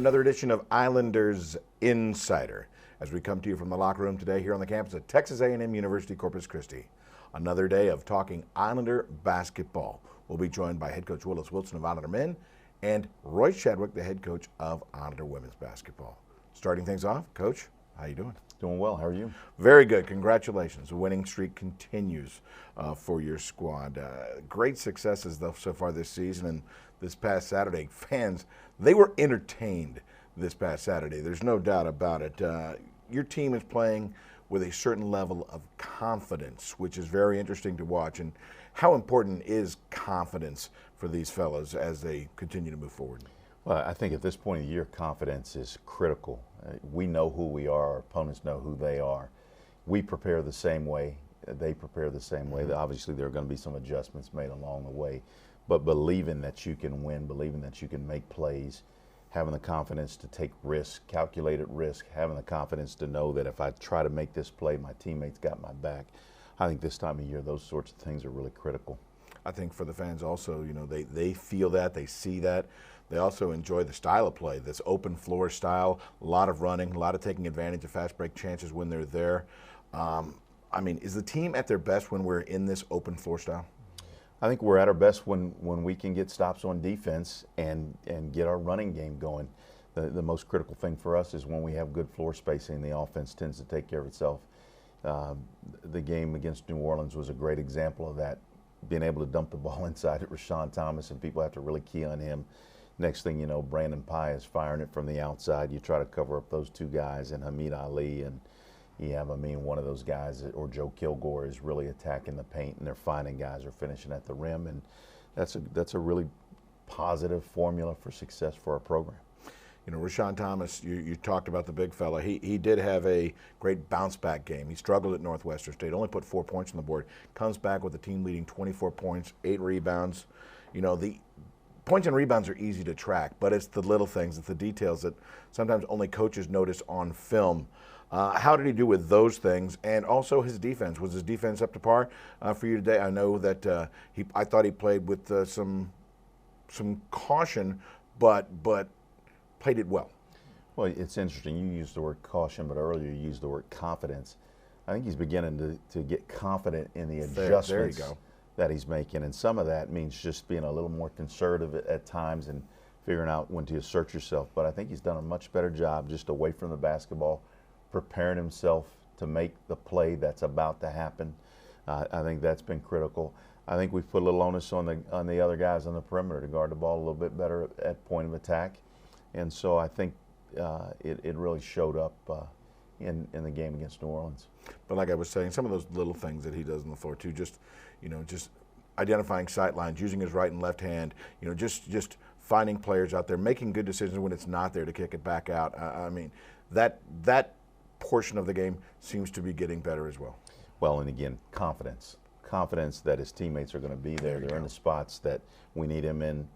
another edition of Islanders Insider, as we come to you from the locker room today here on the campus at Texas A&M University Corpus Christi. Another day of talking Islander basketball. We'll be joined by head coach Willis Wilson of Islander men and Royce Chadwick, the head coach of Islander women's basketball. Starting things off, Coach, how you doing? Doing well. How are you? Very good. Congratulations. The winning streak continues for your squad. Great successes so far this season, and this past Saturday, fans, they were entertained this past Saturday. There's no doubt about it. Your team is playing with a certain level of confidence, which is very interesting to watch. And how important is confidence for these fellas as they continue to move forward? Well, I think at this point of the year, confidence is critical. We know who we are. Our opponents know who they are. We prepare the same way. They prepare the same way. Obviously, there are going to be some adjustments made along the way. But believing that you can win, believing that you can make plays, having the confidence to take risks, calculated risk, having the confidence to know that if I try to make this play, my teammates got my back. I think this time of year, those sorts of things are really critical. I think for the fans also, you know, they feel that, they see that. They also enjoy the style of play, this open floor style, a lot of running, a lot of taking advantage of fast break chances when they're there. I mean, is the team at their best when we're in this open floor style? I think we're at our best when we can get stops on defense and get our running game going. The most critical thing for us is when we have good floor spacing, the offense tends to take care of itself. The game against New Orleans was a great example of that, being able to dump the ball inside at Rashawn Thomas, and people have to really key on him. Next thing you know, Brandon Pye is firing it from the outside. You try to cover up those two guys, and Hamid Ali, and you have, one of those guys, or Joe Kilgore, is really attacking the paint, and they're finding guys who are finishing at the rim, and that's a really positive formula for success for our program. You know, Rashawn Thomas, you talked about the big fella. He did have a great bounce-back game. He struggled at Northwestern State, only put 4 points on the board. Comes back with the team leading 24 points, 8 rebounds. You know, the points and rebounds are easy to track, but it's the little things, it's the details that sometimes only coaches notice on film. How did he do with those things? And also his defense. Was his defense up to par for you today? I know that I thought he played with some caution, but played it well. Well, it's interesting. You used the word caution, but earlier you used the word confidence. I think he's beginning to get confident in the adjustments that he's making, and some of that means just being a little more conservative at times and figuring out when to assert yourself. But I think he's done a much better job just away from the basketball, preparing himself to make the play that's about to happen. I think that's been critical. I think we've put a little onus on the other guys on the perimeter to guard the ball a little bit better at point of attack, and so I think it really showed up in the game against New Orleans. But like I was saying, some of those little things that he does on the floor too, just identifying sight lines, using his right and left hand, you know, just finding players out there, making good decisions when it's not there to kick it back out. I mean, that portion of the game seems to be getting better as well. Well, and again, confidence that his teammates are going to be there. They're in the spots that we need them in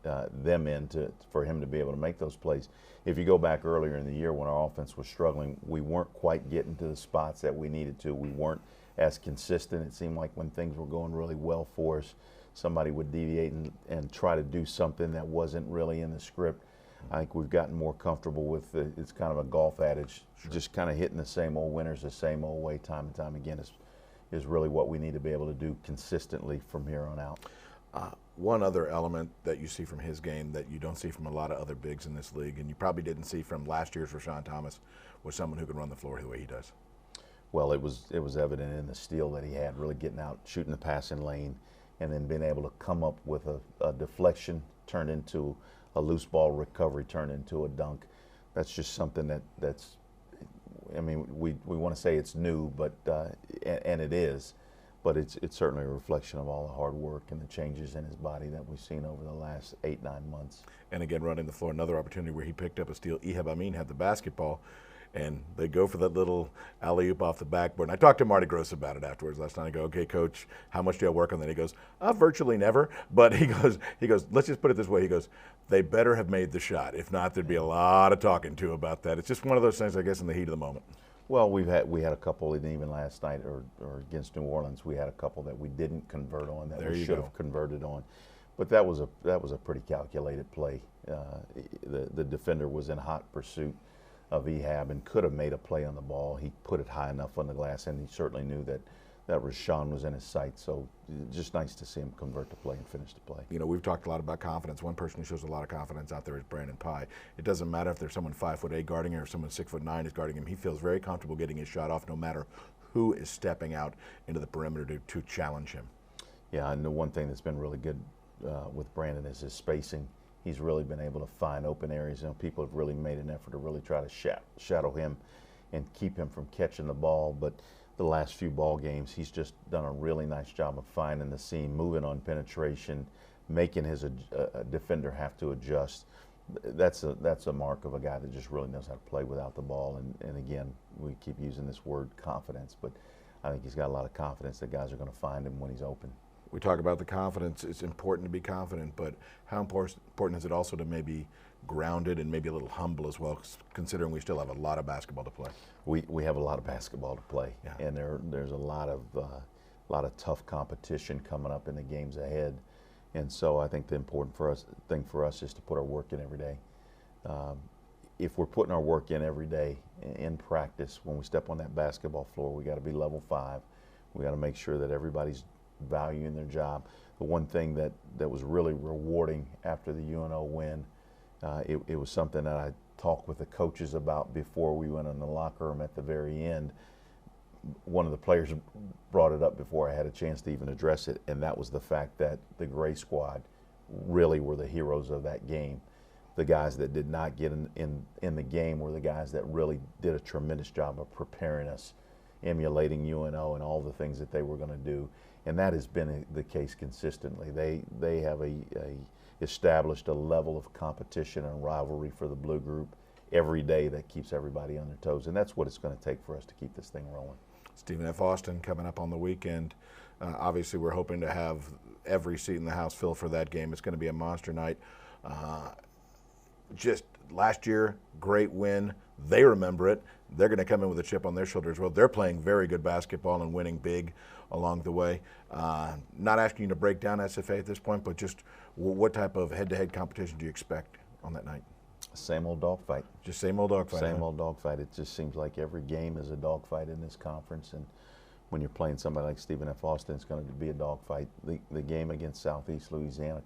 for him to be able to make those plays. If you go back earlier in the year when our offense was struggling, we weren't quite getting to the spots that we needed to. We weren't as consistent. It seemed like when things were going really well for us, somebody would deviate and try to do something that wasn't really in the script. I think we've gotten more comfortable with it's kind of a golf adage, just kind of hitting the same old winners the same old way time and time again is really what we need to be able to do consistently from here on out. One other element that you see from his game that you don't see from a lot of other bigs in this league, and you probably didn't see from last year's Rashawn Thomas, was someone who can run the floor the way he does. Well, it was evident in the steal that he had, really getting out, shooting the passing lane, and then being able to come up with a deflection turned into a loose ball recovery, turned into a dunk. That's just something that's we want to say it's new, but and it is, but it's certainly a reflection of all the hard work and the changes in his body that we've seen over the last 8-9 months. And again, running the floor, another opportunity where he picked up a steal. Ehab Amin had the basketball, and they go for that little alley-oop off the backboard. And I talked to Marty Gross about it afterwards last night. I go, okay, Coach, how much do I work on that? He goes, virtually never. But he goes, let's just put it this way. He goes, they better have made the shot. If not, there'd be a lot of talking to about that. It's just one of those things, I guess, in the heat of the moment. Well, we had a couple, and even last night or against New Orleans, we had a couple that we didn't convert on that we should have converted on. But that was a pretty calculated play. The defender was in hot pursuit of Ehab and could have made a play on the ball. He put it high enough on the glass, and he certainly knew that Rashawn was in his sight. So just nice to see him convert the play and finish the play. You know, we've talked a lot about confidence. One person who shows a lot of confidence out there is Brandon Pye. It doesn't matter if there's someone 5'8" guarding him or someone 6'9" is guarding him. He feels very comfortable getting his shot off no matter who is stepping out into the perimeter to challenge him. Yeah, and the one thing that's been really good with Brandon is his spacing. He's really been able to find open areas. You know, people have really made an effort to really try to shadow him and keep him from catching the ball. But the last few ball games, he's just done a really nice job of finding the seam, moving on penetration, making his defender have to adjust. That's a mark of a guy that just really knows how to play without the ball. And again, we keep using this word confidence, but I think he's got a lot of confidence that guys are going to find him when he's open. We talk about the confidence. It's important to be confident, but how important is it also to maybe grounded and maybe a little humble as well, considering we still have a lot of basketball to play? We have a lot of basketball to play, yeah. And there's a lot of tough competition coming up in the games ahead, and so I think the important thing for us is to put our work in every day. If we're putting our work in every day in practice, when we step on that basketball floor, we got to be level 5. We got to make sure that everybody's valuing their job. The one thing that was really rewarding after the UNO win, it was something that I talked with the coaches about before we went in the locker room at the very end. One of the players brought it up before I had a chance to even address it, and that was the fact that the Gray Squad really were the heroes of that game. The guys that did not get in the game were the guys that really did a tremendous job of preparing us, emulating UNO and all the things that they were going to do. And that has been the case consistently. They have established a level of competition and rivalry for the blue group every day that keeps everybody on their toes, and that's what it's going to take for us to keep this thing rolling. Stephen F. Austin coming up on the weekend. Obviously, we're hoping to have every seat in the house filled for that game. It's going to be a monster night. Just last year, great win. They remember it. They're going to come in with a chip on their shoulder as well. They're playing very good basketball and winning big along the way. Not asking you to break down SFA at this point, but just what type of head-to-head competition do you expect on that night? Same old dogfight. Just same old dogfight. Same old dogfight. It just seems like every game is a dogfight in this conference, and when you're playing somebody like Stephen F. Austin, it's going to be a dogfight. The game against Southeast Louisiana,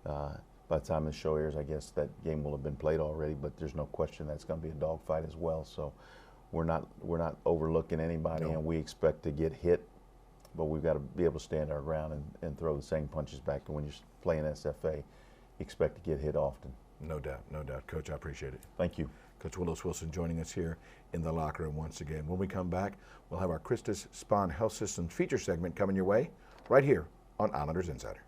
by the time this show airs, I guess that game will have been played already, but there's no question that it's going to be a dogfight as well. So we're not overlooking anybody, no. And we expect to get hit, but we've got to be able to stand our ground and throw the same punches back. And when you're playing SFA, you expect to get hit often. No doubt, no doubt. Coach, I appreciate it. Thank you. Coach Willis Wilson joining us here in the locker room once again. When we come back, we'll have our Christus Spohn Health Systems feature segment coming your way right here on Islanders Insider.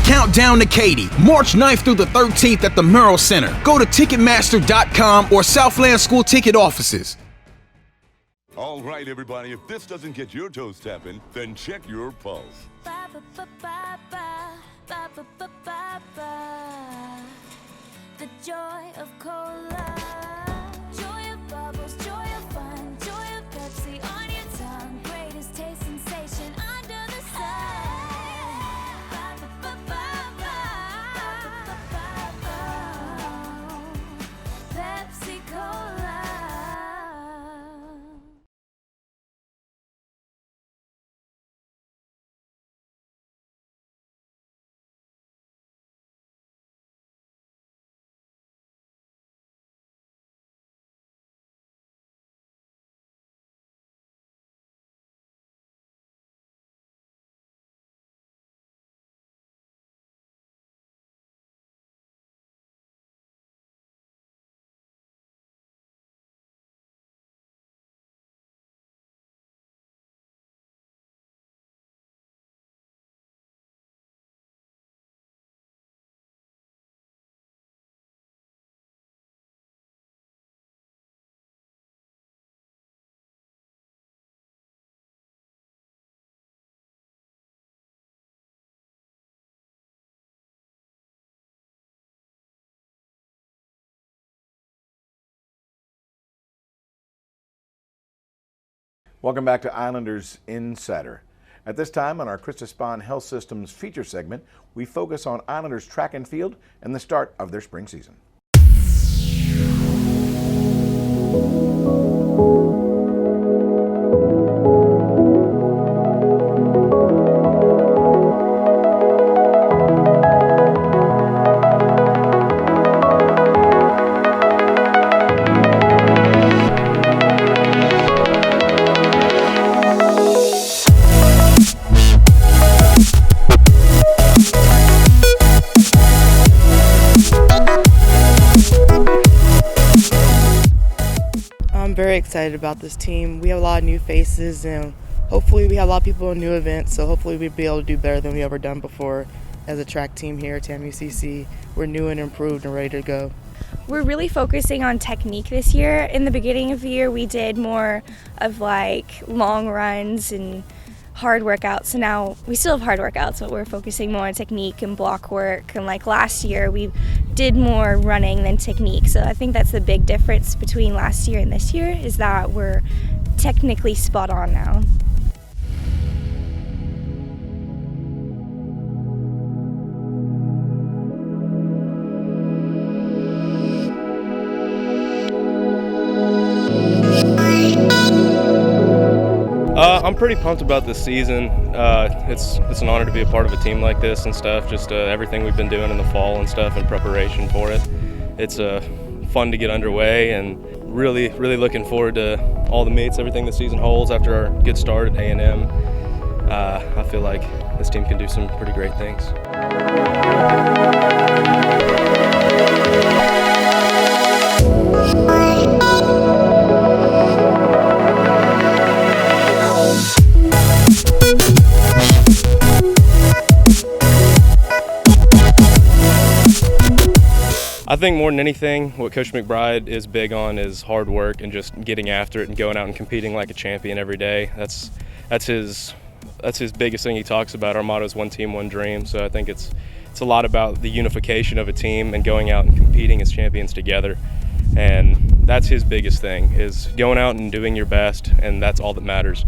Countdown to Katy, March 9th through the 13th at the Merrill Center. Go to Ticketmaster.com or Southland School ticket offices. All right, everybody, if this doesn't get your toes tapping, then check your pulse. The joy of cola. Welcome back to Islanders Insider. At this time on our Krista Spahn Health Systems feature segment, we focus on Islanders track and field and the start of their spring season. I'm very excited about this team. We have a lot of new faces, and hopefully we have a lot of people in new events, so hopefully we'll be able to do better than we ever done before as a track team here at TAMUCC. We're new and improved and ready to go. We're really focusing on technique this year. In the beginning of the year, we did more of like long runs and hard workouts. So now we still have hard workouts, but we're focusing more on technique and block work. And like last year, we did more running than technique. So I think that's the big difference between last year and this year, is that we're technically spot on now. I'm pretty pumped about this season. It's an honor to be a part of a team like this and stuff. Just everything we've been doing in the fall and stuff in preparation for it. It's fun to get underway, and really looking forward to all the meets, everything the season holds after our good start at A&M. I feel like this team can do some pretty great things. I think more than anything, what Coach McBride is big on is hard work and just getting after it and going out and competing like a champion every day. That's his biggest thing he talks about. Our motto is one team, one dream. So I think it's a lot about the unification of a team and going out and competing as champions together. And that's his biggest thing, is going out and doing your best, and that's all that matters.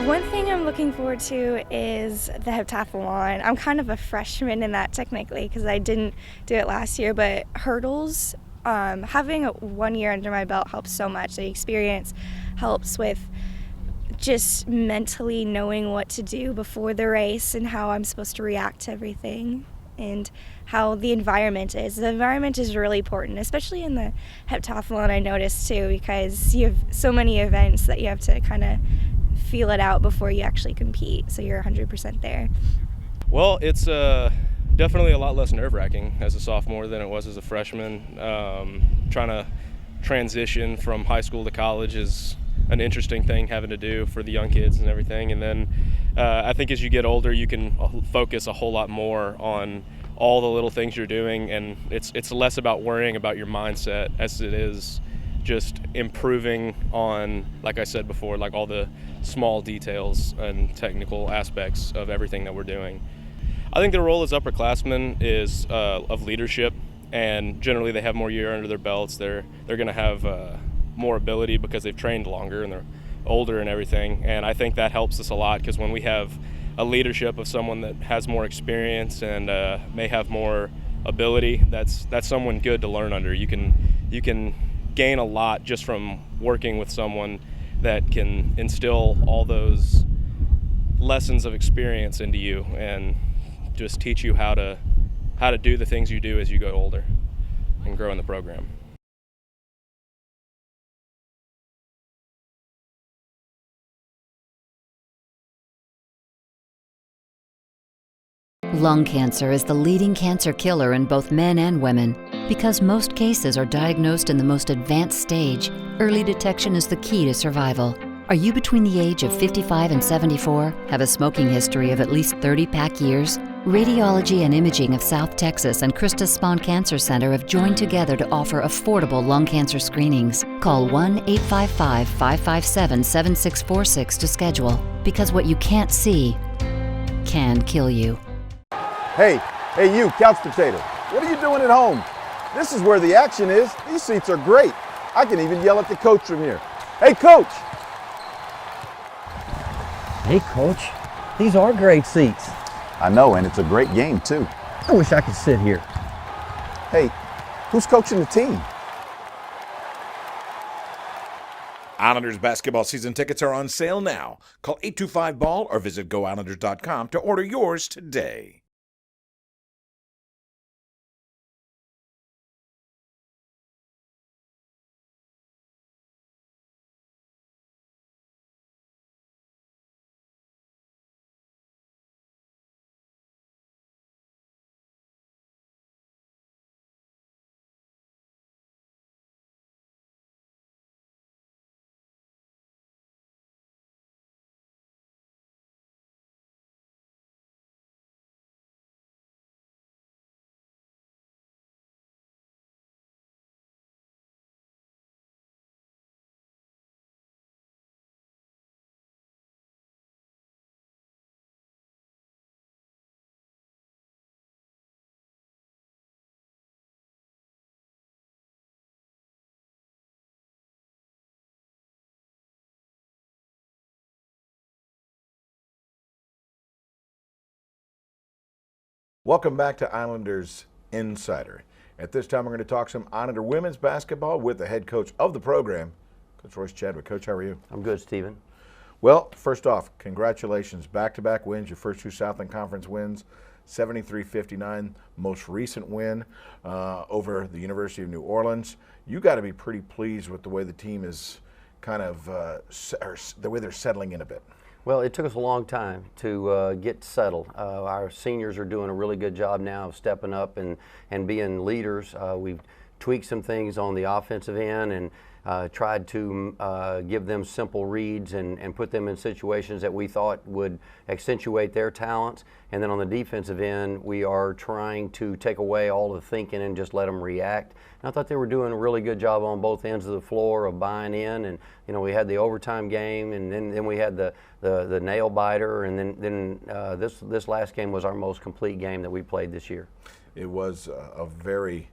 One thing I'm looking forward to is the heptathlon. I'm kind of a freshman in that technically because I didn't do it last year, but hurdles, having 1 year under my belt helps so much. The experience helps with just mentally knowing what to do before the race and how I'm supposed to react to everything and how the environment is. The environment is really important, especially in the heptathlon, I noticed too, because you have so many events that you have to kind of feel it out before you actually compete, so you're 100% there. Well, it's definitely a lot less nerve-wracking as a sophomore than it was as a freshman. Trying to transition from high school to college is an interesting thing having to do for the young kids and everything. And then I think as you get older, you can focus a whole lot more on all the little things you're doing, and it's less about worrying about your mindset as it is just improving on, like I said before, like all the small details and technical aspects of everything that we're doing. I think the role as upperclassmen is of leadership, and generally they have more year under their belts. They're going to have more ability because they've trained longer and they're older and everything. And I think that helps us a lot, because when we have a leadership of someone that has more experience and may have more ability, that's someone good to learn under. You can gain a lot just from working with someone that can instill all those lessons of experience into you and just teach you how to do the things you do as you go older and grow in the program. Lung cancer is the leading cancer killer in both men and women. Because most cases are diagnosed in the most advanced stage, early detection is the key to survival. Are you between the age of 55 and 74? Have a smoking history of at least 30 pack years? Radiology and Imaging of South Texas and Christus Spohn Cancer Center have joined together to offer affordable lung cancer screenings. Call 1-855-557-7646 to schedule, because what you can't see can kill you. Hey you, couch potato. What are you doing at home? This is where the action is. These seats are great. I can even yell at the coach from here. Hey, coach! Hey, Coach, these are great seats. I know, and it's a great game, too. I wish I could sit here. Hey, who's coaching the team? Islanders basketball season tickets are on sale now. Call 825-BALL or visit GoIslanders.com to order yours today. Welcome back to Islanders Insider. At this time, we're going to talk some Islander women's basketball with the head coach of the program, Coach Royce Chadwick. Coach, how are you? I'm good, Stephen. Well, first off, congratulations. Back-to-back wins, your first two Southland Conference wins, 73-59, most recent win over the University of New Orleans. You got to be pretty pleased with the way the team is kind of, the way they're settling in a bit. Well, it took us a long time to get settled. Our seniors are doing a really good job now of stepping up and being leaders. We've tweaked some things on the offensive end and tried to give them simple reads and put them in situations that we thought would accentuate their talents. And then on the defensive end, we are trying to take away all the thinking and just let them react. And I thought they were doing a really good job on both ends of the floor of buying in. And you know, we had the overtime game, and then we had the nail biter, and then this last game was our most complete game that we played this year. It was a very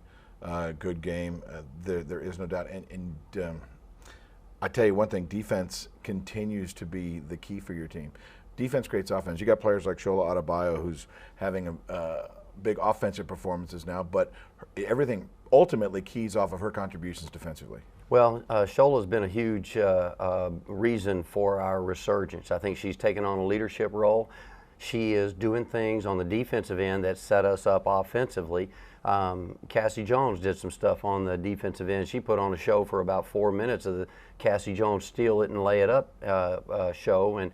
good game. There is no doubt. And I tell you one thing, defense continues to be the key for your team. Defense creates offense. You got players like Shola Adebayo, who's having big offensive performances now, but everything ultimately keys off of her contributions defensively. Well, Shola's been a huge reason for our resurgence. I think she's taken on a leadership role. She is doing things on the defensive end that set us up offensively. Cassie Jones did some stuff on the defensive end. She put on a show for about 4 minutes of the Cassie Jones steal it and lay it up show. And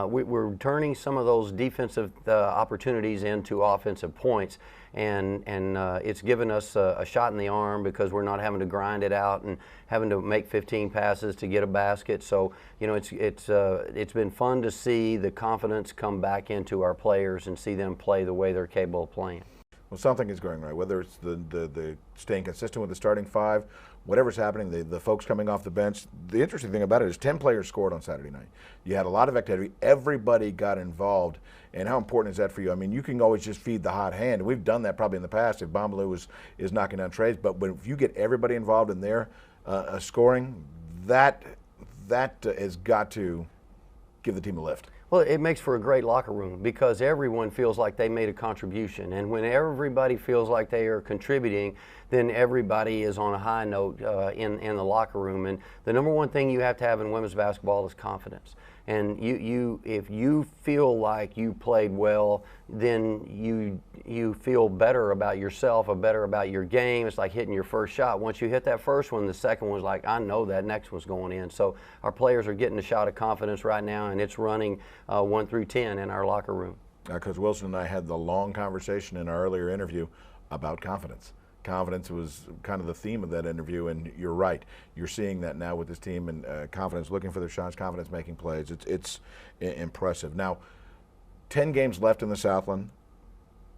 we're turning some of those defensive opportunities into offensive points. And it's given us a shot in the arm because we're not having to grind it out and having to make 15 passes to get a basket. So, you know, it's been fun to see the confidence come back into our players and see them play the way they're capable of playing. Well, something is going right, whether it's the staying consistent with the starting five, whatever's happening, the folks coming off the bench. The interesting thing about it is 10 players scored on Saturday night. You had a lot of activity. Everybody got involved. And how important is that for you? I mean, you can always just feed the hot hand. We've done that probably in the past if Bombaloo is knocking down trades. But if you get everybody involved in their scoring, that has got to give the team a lift. Well, it makes for a great locker room because everyone feels like they made a contribution. And when everybody feels like they are contributing, then everybody is on a high note in the locker room. And the number one thing you have to have in women's basketball is confidence. And if you feel like you played well, then you feel better about yourself or better about your game. It's like hitting your first shot. Once you hit that first one, the second one's like, I know that next one's going in. So our players are getting a shot of confidence right now, and it's running 1 through 10 in our locker room. Coach Wilson and I had the long conversation in our earlier interview about confidence. Confidence was kind of the theme of that interview, and you're right. You're seeing that now with this team, and confidence looking for their shots, confidence making plays. It's impressive. Now, 10 games left in the Southland.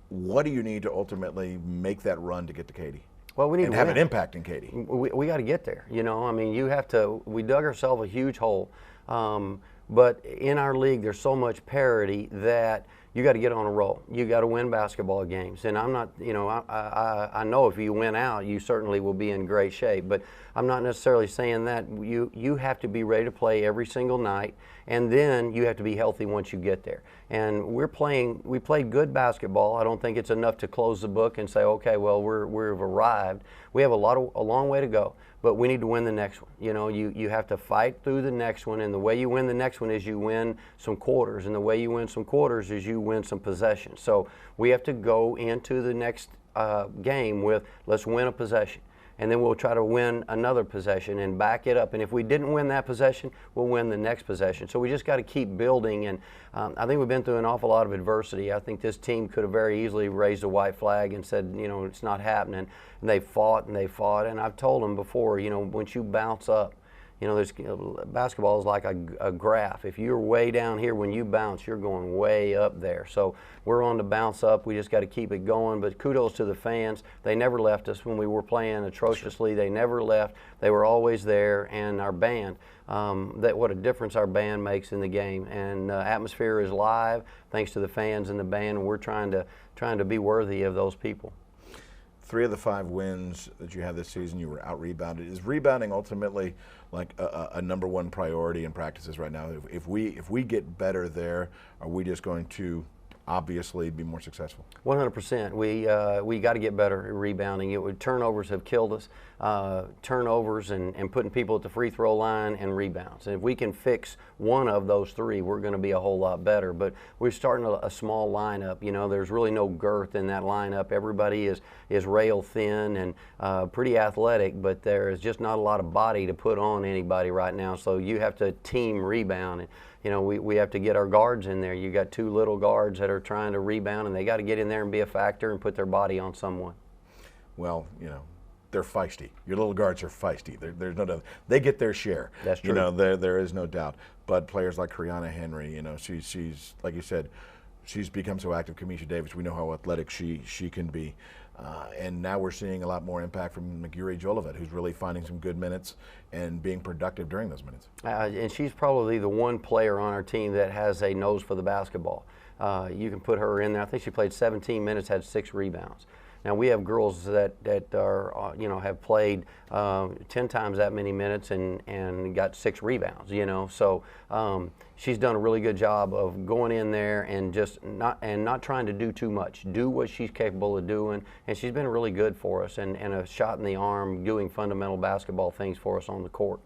What do you need to ultimately make that run to get to Katy? Well, we need and to have win. an impact in Katy. We got to get there. You know, I mean, you have to. We dug ourselves a huge hole, but in our league, there's so much parity that you got to get on a roll. You got to win basketball games. And I'm not, you know, I know if you win out, you certainly will be in great shape. But I'm not necessarily saying that. You have to be ready to play every single night, and then you have to be healthy once you get there. And we played good basketball. I don't think it's enough to close the book and say, okay, well, we've arrived. We have a long way to go, but we need to win the next one. You know, you have to fight through the next one, and the way you win the next one is you win some quarters, and the way you win some quarters is you win some possessions. So we have to go into the next game with, let's win a possession. And then we'll try to win another possession and back it up. And if we didn't win that possession, we'll win the next possession. So we just got to keep building. And I think we've been through an awful lot of adversity. I think this team could have very easily raised a white flag and said, you know, it's not happening. And they fought and they fought. And I've told them before, you know, once you bounce up, you know, basketball is like a graph. If you're way down here, when you bounce, you're going way up there. So we're on the bounce up. We just got to keep it going. But kudos to the fans. They never left us when we were playing atrociously. They never left. They were always there. And our band, what a difference our band makes in the game. And atmosphere is live thanks to the fans and the band. And we're trying to be worthy of those people. 3 of the 5 wins that you had this season, you were out-rebounded. Is rebounding ultimately like a number one priority in practices right now? If we get better there, are we just going to obviously be more successful? 100%. We got to get better at rebounding. Turnovers have killed us. Turnovers and putting people at the free throw line and rebounds. And if we can fix one of those 3, we're going to be a whole lot better. But we're starting a small lineup. You know, there's really no girth in that lineup. Everybody is rail thin and pretty athletic, but there is just not a lot of body to put on anybody right now. So you have to team rebound. And, you know, we have to get our guards in there. You got 2 little guards that are trying to rebound, and they got to get in there and be a factor and put their body on someone. Well, you know, they're feisty. Your little guards are feisty. There's no doubt. They get their share. That's true. You know, there is no doubt. But players like Kriana Henry, you know, she's like you said, she's become so active. Kamisha Davis, we know how athletic she can be. And now we're seeing a lot more impact from McGurry Jolivet, who's really finding some good minutes and being productive during those minutes. And she's probably the one player on our team that has a nose for the basketball. You can put her in there. I think she played 17 minutes, had 6 rebounds. Now we have girls that are you know, have played 10 times that many minutes and got 6 rebounds. You know, so she's done a really good job of going in there and just not trying to do too much. Do what she's capable of doing, and she's been really good for us and a shot in the arm, doing fundamental basketball things for us on the court.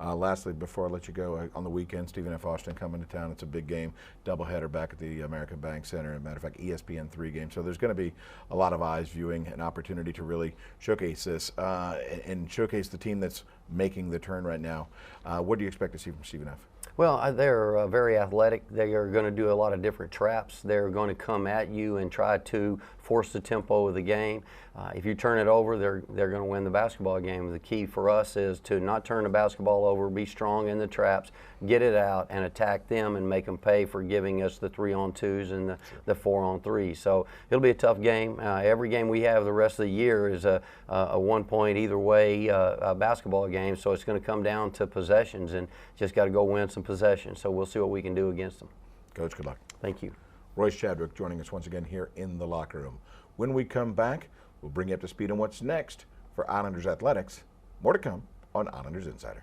Lastly, before I let you go, on the weekend, Stephen F. Austin coming to town. It's a big game, doubleheader back at the American Bank Center. As a matter of fact, ESPN3 game. So there's going to be a lot of eyes viewing, an opportunity to really showcase this and showcase the team that's making the turn right now. What do you expect to see from Stephen F.? Well, they're very athletic. They are going to do a lot of different traps. They're going to come at you and try to force the tempo of the game. If you turn it over, they're going to win the basketball game. The key for us is to not turn the basketball over, be strong in the traps, get it out, and attack them and make them pay for giving us the 3-on-2s and the 4-on-3s. So it'll be a tough game. Every game we have the rest of the year is a 1-point either way basketball game. So it's going to come down to possessions, and just got to go win some possessions. So we'll see what we can do against them. Coach, good luck. Thank you. Royce Chadwick joining us once again here in the locker room. When we come back, we'll bring you up to speed on what's next for Islanders Athletics. More to come on Islanders Insider.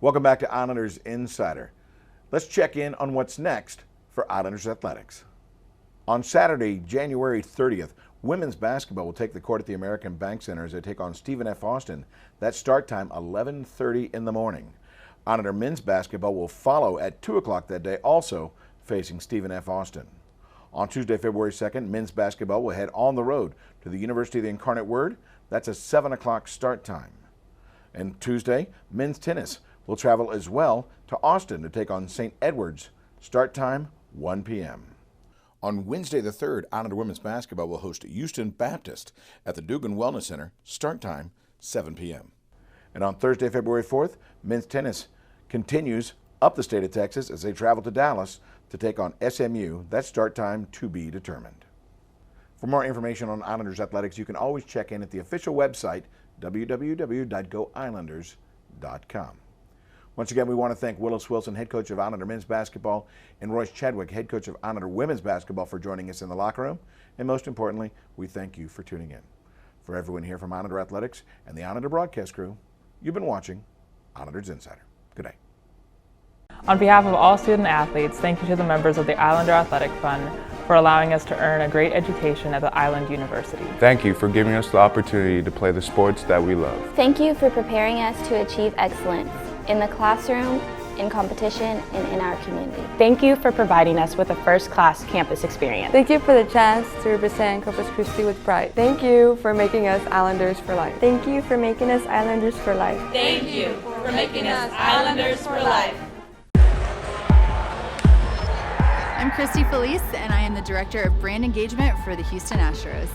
Welcome back to Islanders Insider. Let's check in on what's next for Islanders Athletics. On Saturday, January 30th, women's basketball will take the court at the American Bank Center as they take on Stephen F. Austin. That start time, 11:30 in the morning. Islander men's basketball will follow at 2 o'clock that day, also facing Stephen F. Austin. On Tuesday, February 2nd, men's basketball will head on the road to the University of the Incarnate Word. That's a 7 o'clock start time. And Tuesday, men's tennis will travel as well to Austin to take on St. Edward's. Start time, 1 p.m. On Wednesday the 3rd, Islander women's basketball will host Houston Baptist at the Dugan Wellness Center. Start time, 7 p.m. And on Thursday, February 4th, men's tennis continues up the state of Texas as they travel to Dallas to take on SMU. That start time to be determined. For more information on Islanders athletics, you can always check in at the official website, www.goislanders.com. Once again, we want to thank Willis Wilson, head coach of Islander men's basketball, and Royce Chadwick, head coach of Islander women's basketball, for joining us in the locker room. And most importantly, we thank you for tuning in. For everyone here from Islander Athletics and the Islander broadcast crew, you've been watching Islanders Insider. Good day. On behalf of all student athletes, thank you to the members of the Islander Athletic Fund for allowing us to earn a great education at the Island University. Thank you for giving us the opportunity to play the sports that we love. Thank you for preparing us to achieve excellence in the classroom, in competition, and in our community. Thank you for providing us with a first-class campus experience. Thank you for the chance to represent Corpus Christi with pride. Thank you for making us Islanders for life. Thank you for making us Islanders for life. Thank you for making us Islanders for life. I'm Christy Felice, and I am the Director of Brand Engagement for the Houston Astros.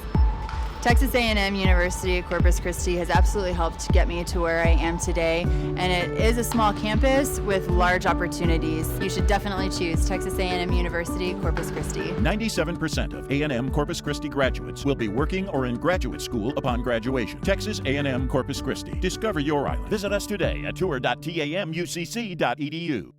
Texas A&M University at Corpus Christi has absolutely helped get me to where I am today, and it is a small campus with large opportunities. You should definitely choose Texas A&M University at Corpus Christi. 97% of A&M Corpus Christi graduates will be working or in graduate school upon graduation. Texas A&M Corpus Christi. Discover your island. Visit us today at tour.tamucc.edu.